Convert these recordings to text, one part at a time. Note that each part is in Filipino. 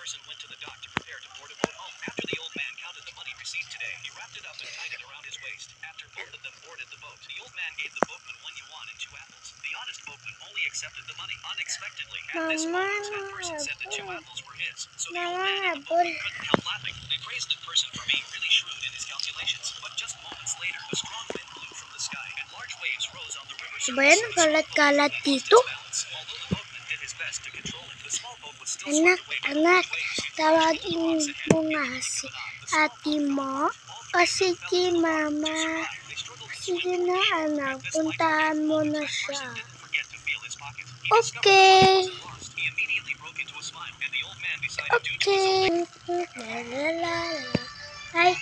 person went to the dock to prepare to board a boat home. After the old man counted the money received today, he wrapped it up and tied it around his waist. After both of them boarded the boat, the old man gave the boatman 1 yuan and 2 apples. The honest boatman only accepted the money unexpectedly. At this moment, that person said the 2 apples were his. So the old man and the boatman couldn't help laughing. They praised the person for being really shrewd in his calculations. But just moments later, a strong wind blew from the sky and large waves rose on the river surface. Bayan, ang kalat-kalat dito. Although the boatman did his best to control it, the small boat was still Anak, swept away by the anak, waves. tawagin mo nga si ate mo. O sige, mama. Sige na, anak. Puntahan mo na siya. Okay. Okay. Ay,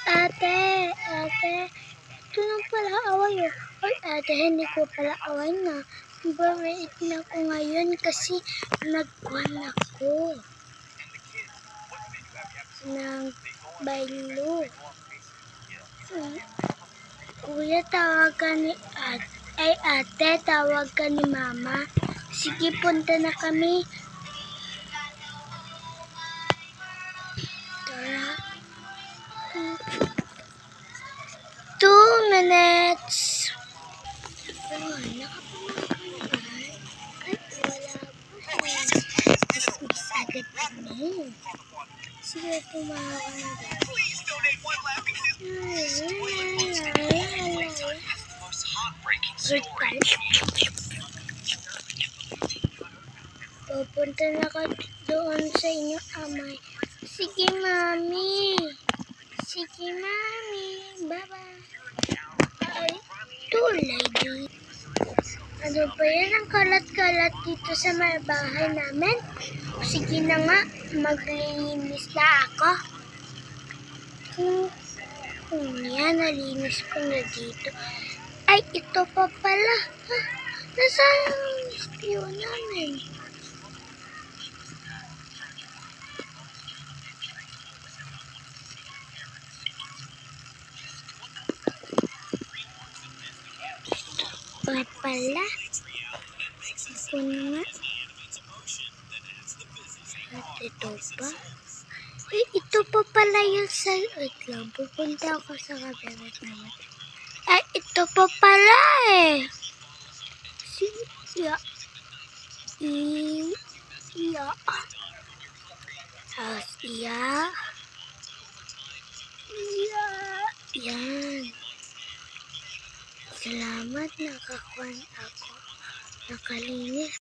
ate. Ito na pala away. Ay, ate, hindi ko pala away na. Bumait na ako ngayon kasi nagkuhan ako ng baylo. Kuya, tawagan ni ate. Ay, ate, tawagan ni mama. Sige, punta na kami. Tara. 2 minutes. Oh, nakapamagay. Ay, wala po. Dismiss agad kami. Sige, tumawag. Pupunta na ka doon sa inyo, amay. Sige, mami. Sige, mami. Bye-bye. Ay, lady. Ano ba yan? Ang kalat-kalat dito sa may bahay namin. Sige na nga, maglinis na ako. Yan, nalinis ko na dito. Ay, ito pa pala. Nasaan ang istiyo namin? Pa pala. Ito na nga. At ito pa. Eh, ito pa pala yung sa... Wait lang, pupunta ako sa kabinet naman. Ay, ito pa pala eh. Siya. Iya. Tapos iya. Iya. Yan. Salamat, nakakuha ako. Nakalinis.